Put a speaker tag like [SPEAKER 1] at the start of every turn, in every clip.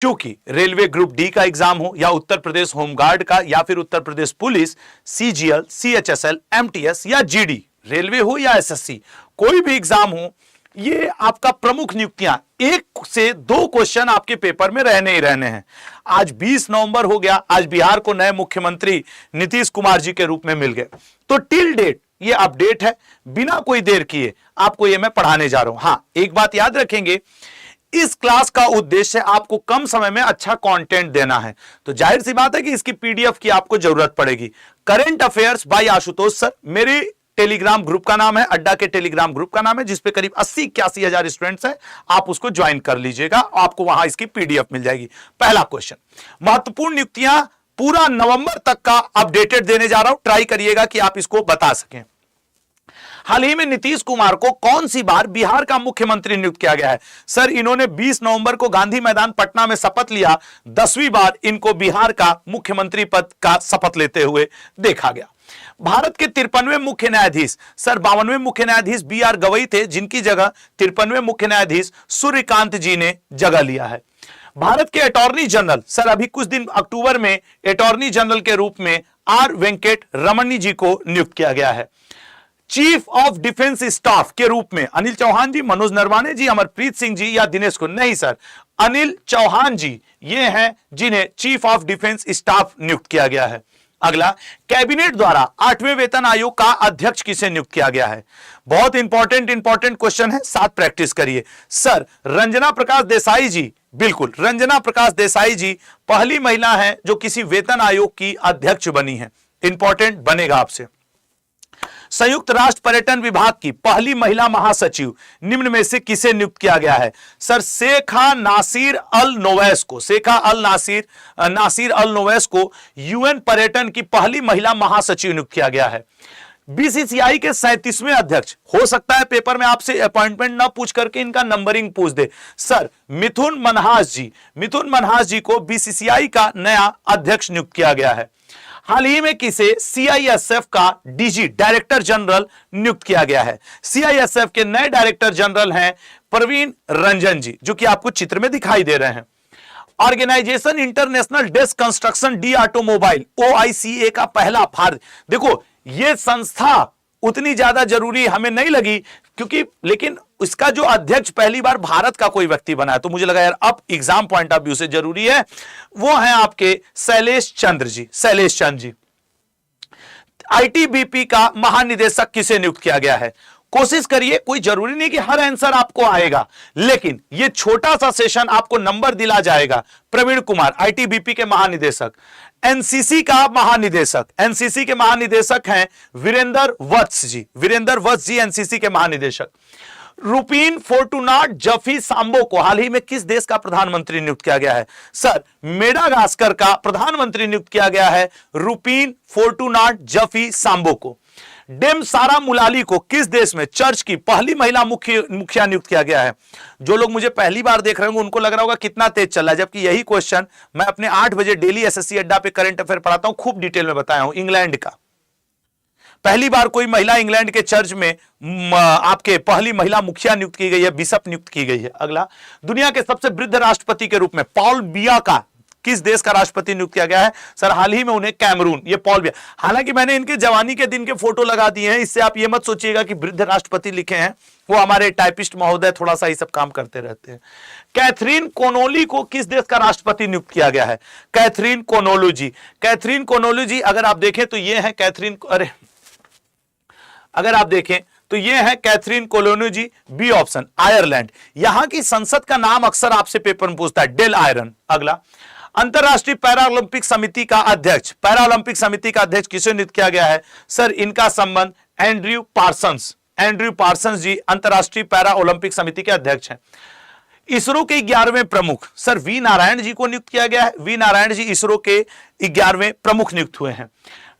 [SPEAKER 1] क्योंकि railway group D का exam हो या उत्तर प्रदेश होमगार्ड का या फिर Uttar Pradesh police, CGL, CHSL, MTS या जीडी, रेलवे हो या एसएससी, कोई भी एग्जाम हो, ये आपका प्रमुख नियुक्तियां, 1 से 2 क्वेश्चन आपके पेपर में रहने ही रहने हैं। आज 20 नवंबर हो गया, आज बिहार को नए मुख्यमंत्री नीतीश कुमार जी के रूप में मिल गए, तो टिल डेट ये अपडेट है, बिना कोई देर किए आपको ये मैं पढ़ाने जा रहा हूं। हां, एक बात याद रखेंगे, इस क्लास का उद्देश्य आपको कम समय में अच्छा कंटेंट देना है, तो जाहिर सी बात है कि इसकी पीडीएफ की आपको जरूरत पड़ेगी। Current affairs by Ashutosh sir, मेरे टेलीग्राम ग्रुप का नाम है, अड्डा के टेलीग्राम ग्रुप का नाम है, जिसपे करीब 80-81 हजार स्टूडेंट्स हैं, आप उसको ज्वाइन कर लीजिएगा, आपको वहां इसकी पीडीएफ मिल जाएगी। पहला क्वेश्चन, महत्वपूर्ण नियुक्तियां पूरा नवंबर तक का अपडेटेड देने जा रहा हूं, ट्राई करिएगा कि आप इसको बता सकें। हाल ही में नीतीश कुमार को कौन सी बार बिहार का मुख्यमंत्री नियुक्त किया गया है? सर, इन्होंने 20 नवंबर को गांधी मैदान पटना में शपथ लिया, 10वीं बार इनको बिहार का मुख्यमंत्री पद का शपथ लेते हुए देखा गया। भारत के 53वें मुख्य न्यायाधीश, सर 52वें मुख्य न्यायाधीश बी.आर. गवई थे, जिनकी जगह 53वें मुख्य न्यायाधीश सूर्यकांत जी ने जगह लिया है। भारत के अटॉर्नी जनरल, सर अभी कुछ दिन अक्टूबर में अटॉर्नी जनरल के रूप में आर वेंकट रमणी जी को नियुक्त किया गया है। चीफ ऑफ डिफेंस स्टाफ के रूप में अनिल चौहान जी, मनोज नरवाने जी, अमरप्रीत सिंह जी या दिनेश को? नहीं सर, अनिल चौहान जी ये हैं जिन्हें चीफ ऑफ डिफेंस स्टाफ नियुक्त किया गया है। अगला, कैबिनेट द्वारा 8वें वेतन आयोग का अध्यक्ष किसे नियुक्त किया गया है? बहुत इंपॉर्टेंट क्वेश्चन है, साथ प्रैक्टिस करिए। सर, रंजना प्रकाश देसाई जी, बिल्कुल रंजना प्रकाश देसाई जी पहली महिला हैं जो किसी वेतन आयोग की अध्यक्ष बनी है, इंपॉर्टेंट बनेगा आपसे। संयुक्त राष्ट्र पर्यटन विभाग की पहली महिला महासचिव निम्न में से किसे नियुक्त किया गया है? सर, शेखा नासिर अल नोवैस को, नासिर अल नोवैस को यूएन पर्यटन की पहली महिला महासचिव नियुक्त किया गया है। बीसीसीआई के 37वें अध्यक्ष, हो सकता है पेपर में आपसे अपॉइंटमेंट ना पूछ करके इनका नंबरिंग पूछ दे। सर, मिथुन मनहास जी को बीसीसीआई का नया अध्यक्ष नियुक्त किया गया है। हाल ही में किसे सीआईएसएफ का डीजी डायरेक्टर जनरल नियुक्त किया गया है? सीआईएसएफ के नए डायरेक्टर जनरल हैं प्रवीण रंजन जी, जो कि आपको चित्र में दिखाई दे रहे हैं। Organisation international des construction d automobile OICA का पहला भारत, देखो यह संस्था उतनी ज्यादा जरूरी हमें नहीं लगी क्योंकि, लेकिन इसका जो अध्यक्ष पहली बार भारत का कोई व्यक्ति बना है, तो मुझे लगा यार अब एग्जाम पॉइंट ऑफ व्यू से जरूरी है। वो हैं आपके शैलेश चंद्र जी। आईटीबीपी का महानिदेशक किसे नियुक्त किया गया है? कोशिश करिए, कोई जरूरी नहीं कि हर आंसर आपको आएगा, लेकिन यह छोटा सा सेशन आपको नंबर दिला जाएगा। प्रवीण कुमार आईटीबीपी के महानिदेशक। एनसीसी के महानिदेशक हैं वीरेंद्र वत्स जी एनसीसी के महानिदेशक। रुपीन फोर्टुनाट जफी सांबो को हाल ही में किस देश का प्रधानमंत्री नियुक्त किया गया है? सर, मेडागास्कर का प्रधानमंत्री नियुक्त किया गया है रुपीन फोर्टुनाट जफी सांबो को। डेम सारा मुलाली को किस देश में चर्च की पहली महिला मुखिया नियुक्त किया गया है? जो लोग मुझे पहली बार देख रहे होंगे उनको लग रहा होगा कितना तेज चल रहा है, जबकि यही क्वेश्चन मैं अपने 8 बजे डेली एसएससी अड्डा पे करंट अफेयर पढ़ाता हूं, खूब डिटेल में बताया हूं। इंग्लैंड का पहली बार कोई महिला इंग्लैंड के चर्च में आपके पहली महिला मुखिया नियुक्त की गई है, बिशप नियुक्त की गई है। अगला, दुनिया के सबसे वृद्ध राष्ट्रपति के रूप में पॉल बिया का किस देश का राष्ट्रपति नियुक्त किया गया है? सर, हाल ही में उन्हें कैमरून, ये पॉल बिया, हालांकि मैंने इनके जवानी के दिन के फोटो लगा दिए हैं, इससे आप ये मत सोचिएगा कि वृद्ध राष्ट्रपति लिखे हैं, वो हमारे टाइपिस्ट महोदय थोड़ा सा ये सब काम करते रहते हैं। कैथरीन कोनोली को किस देश का राष्ट्रपति नियुक्त किया गया है? कैथरीन कोनोलू जी अगर आप देखें तो ये है कैथरीन कोलोनी जी, बी ऑप्शन आयरलैंड। यहां की संसद का नाम अक्सर आपसे पेपर में पूछता है, डेल आयरन। अगला, अंतरराष्ट्रीय पैरालंपिक समिति का अध्यक्ष किसे नियुक्त किया गया है? सर, इनका संबंध एंड्रयू पार्सन्स जी अंतरराष्ट्रीय पैरा ओलंपिक समिति के अध्यक्ष हैं। इसरो के 11वें प्रमुख, सर वी नारायण जी को नियुक्त किया गया है। वी नारायण जी इसरो के 11वें प्रमुख नियुक्त हुए हैं।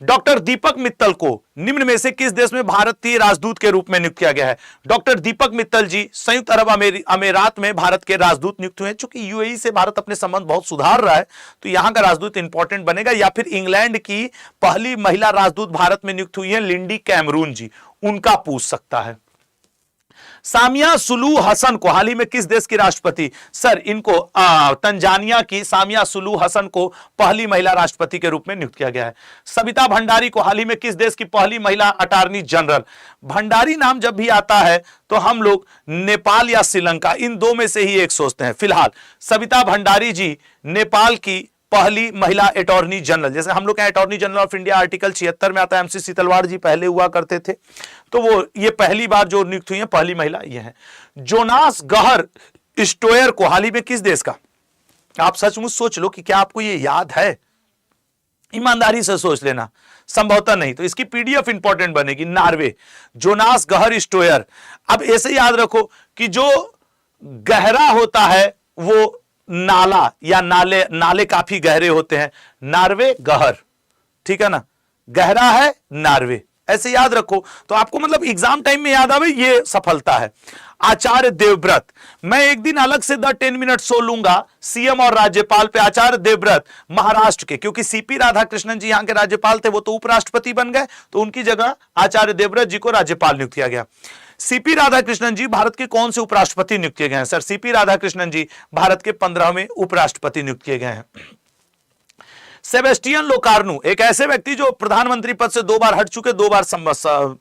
[SPEAKER 1] डॉक्टर दीपक मित्तल को निम्न में से किस देश में भारतीय राजदूत के रूप में नियुक्त किया गया है? डॉक्टर दीपक मित्तल जी संयुक्त अरब अमीरात में भारत के राजदूत नियुक्त हुए हैं। चूंकि यूएई से भारत अपने संबंध बहुत सुधार रहा है, तो यहां का राजदूत इंपॉर्टेंट बनेगा। या फिर इंग्लैंड की पहली महिला राजदूत भारत में नियुक्त हुई है लिंडी कैमरून जी, उनका पूछ सकता है। सामिया सुलूह हसन को हाल ही में किस देश की राष्ट्रपति, सर इनको तंजानिया की सामिया सुलूह हसन को पहली महिला राष्ट्रपति के रूप में नियुक्त किया गया है। सविता भंडारी को हाल ही में किस देश की पहली महिला अटॉर्नी जनरल, भंडारी नाम जब भी आता है तो हम लोग नेपाल या श्रीलंका इन दो में से ही एक सोचते हैं। फिलहाल सविता भंडारी जी नेपाल की पहली महिला अटॉर्नी जनरल, जैसे हम लोग के attorney general of India article 76 में आता है, एमसी सीतलवाड़ जी पहले हुआ करते थे, तो वो ये पहली बार जो नियुक्त हुई है पहली महिला ये है। जोनास गहर स्टोयर को हाल ही में किस देश का, आप सचमुच सोच लो कि क्या आपको ये याद है, ईमानदारी से सोच लेना, संभवतः नहीं तो इसकी पीडीएफ इंपॉर्टेंट बनेगी। नॉर्वे, जोनास गहर स्टोयर। अब ऐसे याद रखो कि जो गहरा होता है वो नाला या नाले काफी गहरे होते हैं, नॉर्वे गहर, ठीक है ना, गहरा है नॉर्वे, ऐसे याद रखो तो आपको मतलब एग्जाम टाइम में याद आवे, ये सफलता है। आचार्य देवव्रत, मैं एक दिन अलग से 10 मिनट शो लूंगा सीएम और राज्यपाल पे। आचार्य देवव्रत महाराष्ट्र के, क्योंकि सीपी राधाकृष्णन जी यहां के राज्यपाल थे, वो तो उपराष्ट्रपति बन गए, तो उनकी जगह आचार्य देवव्रत जी को राज्यपाल नियुक्त किया गया। सीपी राधाकृष्णन जी भारत के कौन से उपराष्ट्रपति नियुक्त किए गए हैं, सर सीपी राधाकृष्णन जी भारत के 15वें उपराष्ट्रपति नियुक्त किए गए हैं। सेबेस्टियन लोकार्नो, एक ऐसे व्यक्ति जो प्रधानमंत्री पद से 2 बार हट चुके, 2 बार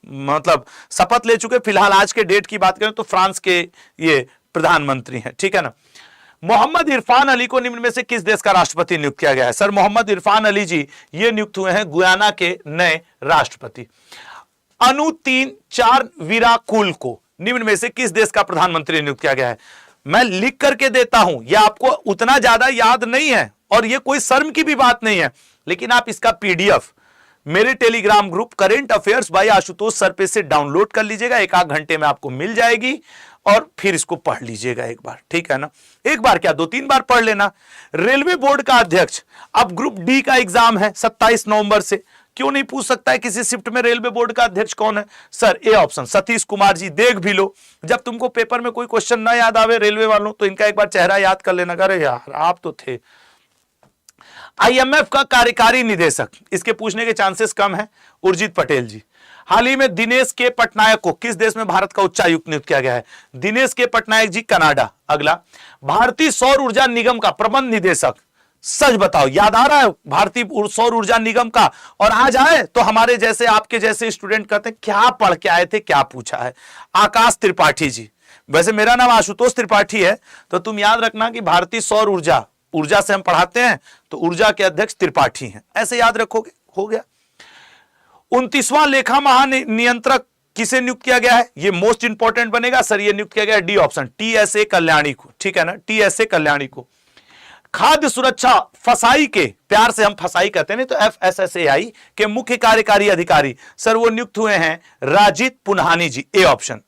[SPEAKER 1] मतलब शपथ ले चुके, फिलहाल आज के डेट की बात करें तो फ्रांस के ये प्रधानमंत्री हैं, ठीक है ना। मोहम्मद इरफान अली को निम्न में से किस देश का राष्ट्रपति नियुक्त किया गया है, सर मोहम्मद इरफान अली जी ये नियुक्त हुए हैं गुयाना के नए राष्ट्रपति। अनु 3-4 वीराकुल को निम्न में से किस देश का प्रधानमंत्री नियुक्त किया गया है, मैं लिख करके देता हूं, यह आपको उतना ज्यादा याद नहीं है और यह कोई शर्म की भी बात नहीं है, लेकिन आप इसका पीडीएफ मेरे telegram group current affairs by Ashutosh sir पे से डाउनलोड कर लीजिएगा, 1 घंटे में आपको मिल जाएगी और फिर इसको पढ़ लीजिएगा एक बार, ठीक है ना, एक बार क्या 2-3 बार पढ़ लेना। रेलवे बोर्ड का अध्यक्ष, अब ग्रुप डी का एग्जाम है 27 नवंबर से, क्यों नहीं पूछ सकता है किसी शिफ्ट में रेलवे बोर्ड का अध्यक्ष कौन है, sir A option Satish Kumar ji. देख भी लो, जब तुमको पेपर में कोई क्वेश्चन ना याद आवे रेलवे वालों तो इनका एक बार चेहरा याद कर लेना, अरे यार आप तो थे। आईएमएफ का कार्यकारी निदेशक, इसके पूछने के चांसेस कम है, उर्जित पटेल जी। हाल ही में दिनेश के पटनायक को किस देश में भारत का उच्चायुक्त नियुक्त किया गया है, दिनेश के पटनायक जी कनाडा। अगला, भारतीय सौर ऊर्जा निगम का प्रबंध निदेशक, सच बताओ याद आ रहा है भारतीय सौर ऊर्जा निगम का, और आज आए तो हमारे जैसे आपके जैसे स्टूडेंट कहते हैं क्या पढ़ के आए थे क्या पूछा है, आकाश त्रिपाठी जी। वैसे मेरा नाम आशुतोष त्रिपाठी है, तो तुम याद रखना कि भारतीय सौर ऊर्जा से हम पढ़ाते हैं तो ऊर्जा के अध्यक्ष त्रिपाठी हैं, ऐसे याद रखोगे, हो गया। 29वां लेखा महानियंत्रक किसे नियुक्त किया गया है, ये मोस्ट इंपॉर्टेंट बनेगा सर, ये नियुक्त किया गया डी ऑप्शन टीएसए कल्याणी को, ठीक है ना, टीएसए कल्याणी को। खाद्य सुरक्षा फसाई के, प्यार से हम फसाई कहते हैं, नहीं तो एफएसएसएआई के मुख्य कार्यकारी अधिकारी, सर वो नियुक्त हुए हैं राजित पुन्हानी जी, ए ऑप्शन।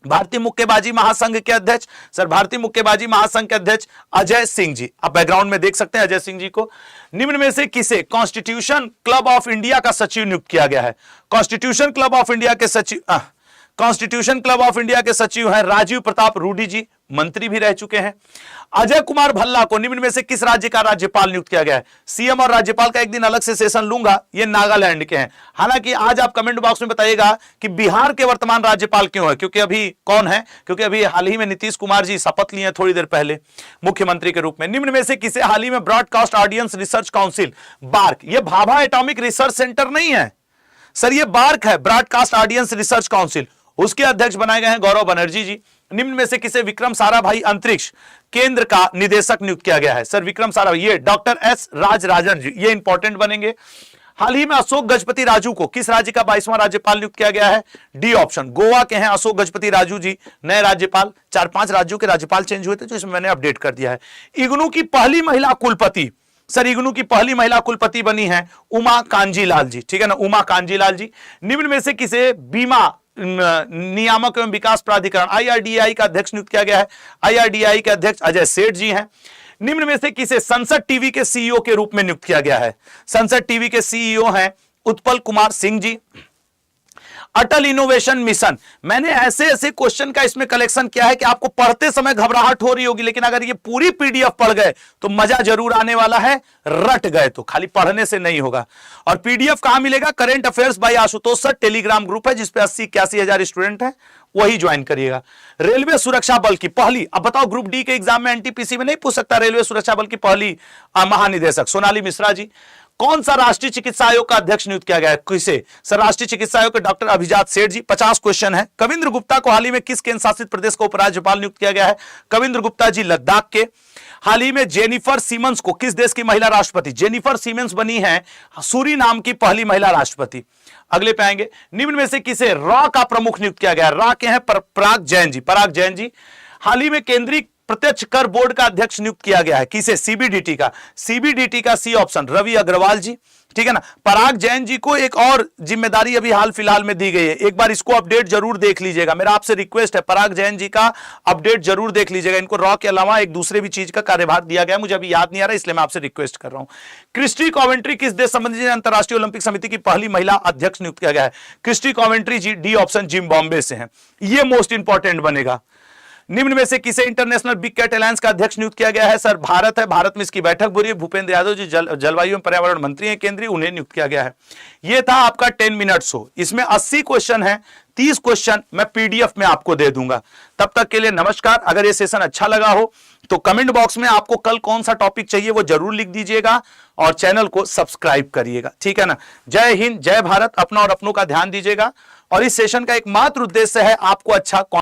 [SPEAKER 1] भारतीय मुक्केबाजी महासंघ के अध्यक्ष, सर भारतीय मुक्केबाजी महासंघ के अध्यक्ष अजय सिंह जी, आप बैकग्राउंड में देख सकते हैं अजय सिंह जी को। निम्न में से किसे कॉन्स्टिट्यूशन क्लब ऑफ इंडिया का सचिव नियुक्त किया गया है, कॉन्स्टिट्यूशन क्लब ऑफ इंडिया के सचिव कॉन्स्टिट्यूशन क्लब ऑफ इंडिया के सचिव हैं राजीव प्रताप रूडी जी, मंत्री भी रह चुके हैं। अजय कुमार भल्ला को निम्न में से किस राज्य का राज्यपाल नियुक्त किया गया है, सीएम और राज्यपाल का एक दिन अलग से सेशन लूंगा, ये नागालैंड के हैं। हालांकि आज आप कमेंट बॉक्स में बताइएगा कि बिहार के वर्तमान राज्यपाल क्यों है, क्योंकि अभी कौन है, क्योंकि अभी हाल ही में नीतीश कुमार जी शपथ लिए थोड़ी देर पहले मुख्यमंत्री के रूप में। निम्न में से किसे हाल ही में broadcast audience research council BARC, ये भाभा एटॉमिक रिसर्च सेंटर नहीं है सर, ये बार्क है, ब्रॉडकास्ट ऑडियंस रिसर्च काउंसिल, उसके अध्यक्ष बनाए गए हैं गौरव बनर्जी जी। निम्न में से किसे विक्रम साराभाई अंतरिक्ष केंद्र का निदेशक नियुक्त किया गया है, सर विक्रम साराभाई, ये डॉक्टर एस राजराजन जी, ये इंपॉर्टेंट बनेंगे। हाल ही में अशोक गजपति राजू को किस राज्य का 22वां राज्यपाल नियुक्त किया गया है, डी ऑप्शन गोवा के हैं अशोक गजपति राजू जी, नए राज्यपाल। 4-5 राज्यों के राज्यपाल चेंज हुए थे जो इसमें मैंने अपडेट कर दिया है। इग्नू की पहली महिला कुलपति, सर इग्नू की पहली महिला कुलपति बनी है उमा कांजीलाल जी, ठीक है ना, उमा कांजीलाल जी। निम्न में से किसे बीमा नियामक एवं विकास प्राधिकरण आईआरडीआई का अध्यक्ष नियुक्त किया गया है, आईआरडीआई के अध्यक्ष अजय सेठ जी हैं। निम्न में से किसे संसद टीवी के सीईओ के रूप में नियुक्त किया गया है, संसद टीवी के सीईओ हैं उत्पल कुमार सिंह जी। अटल इनोवेशन मिशन। मैंने ऐसे ऐसे क्वेश्चन का इसमें कलेक्शन किया है कि आपको पढ़ते समय घबराहट हो रही होगी, लेकिन अगर ये पूरी पीडीएफ पढ़ गए तो मजा जरूर आने वाला है। रट गए तो खाली पढ़ने से नहीं होगा। और पीडीएफ कहां मिलेगा? Current affairs by Ashutosh sir telegram group है जिसपे 80-81 हजार स्टूडेंट हैं, वही ज्वाइन करिएगा। रेलवे सुरक्षा बल की पहली, अब बताओ ग्रुप डी के एग्जाम में एनटीपीसी में नहीं पूछ सकता रेलवे सुरक्षा बल की पहली महानिदेशक सोनाली मिश्रा जी। कौन सा राष्ट्रीय चिकित्सा आयोग का अध्यक्ष नियुक्त किया गया है? किसे? सर राष्ट्रीय चिकित्सा आयोग के डॉक्टर अभिजात सेठ जी। 50 क्वेश्चन है। कविंद्र गुप्ता को हाल ही में किस केंद्र शासित प्रदेश का उपराज्यपाल नियुक्त किया गया है? कविंद्र गुप्ता जी लद्दाख के। हाल ही में जेनिफर सीमंस को किस देश की महिला राष्ट्रपति? जेनिफर सीमंस बनी है सूरीनाम की पहली महिला राष्ट्रपति। अगले पे आएंगे, निम्न में से किसे रॉ का प्रमुख नियुक्त किया गया है? रॉ के हैं पराग जैन जी। पराग जैन जी। हाल ही में केंद्रीय प्रत्यक्ष कर बोर्ड का अध्यक्ष नियुक्त किया गया है, किसे? सीबीडीटी का। सीबीडीटी का सी ऑप्शन रवि अग्रवाल जी, ठीक है ना। पराग जैन जी को एक और जिम्मेदारी अभी हाल फिलहाल में दी गई है, एक बार इसको अपडेट जरूर देख लीजिएगा। मेरा आपसे रिक्वेस्ट है, पराग जैन जी का अपडेट जरूर देख लीजिएगा। इनको रॉ के अलावा एक दूसरे भी चीज का कार्यभार दिया गया, मुझे अभी याद नहीं आ रहा, इसलिए मैं आपसे रिक्वेस्ट कर रहा हूं। क्रिस्टी कॉवेंट्री किस देश संबंधी अंतरराष्ट्रीय ओलंपिक समिति की पहली महिला अध्यक्ष नियुक्त किया गया है? क्रिस्टी कॉवेंट्री जी, डी ऑप्शन जिम्बाब्वे से है। यह मोस्ट इंपॉर्टेंट बनेगा। निम्न में से किसे इंटरनेशनल बिग कैट अलायंस का अध्यक्ष नियुक्त किया गया है? सर भारत है। भारत में इसकी बैठक हो रही है। भूपेंद्र यादव जी जलवायु एवं पर्यावरण मंत्री हैं केंद्रीय, उन्हें नियुक्त किया गया है। यह था आपका 10 मिनट्स हो। इसमें 80 क्वेश्चन है, 30 क्वेश्चन मैं पीडीएफ में आपको दे दूंगा। तब तक के लिए नमस्कार। अगर ये सेशन अच्छा लगा हो तो कमेंट बॉक्स में आपको कल कौन सा टॉपिक चाहिए वो जरूर लिख दीजिएगा और चैनल को सब्सक्राइब करिएगा, ठीक है ना। जय हिंद, जय भारत। अपना और अपनों का ध्यान दीजिएगा। और इस सेशन का एकमात्र उद्देश्य है आपको अच्छा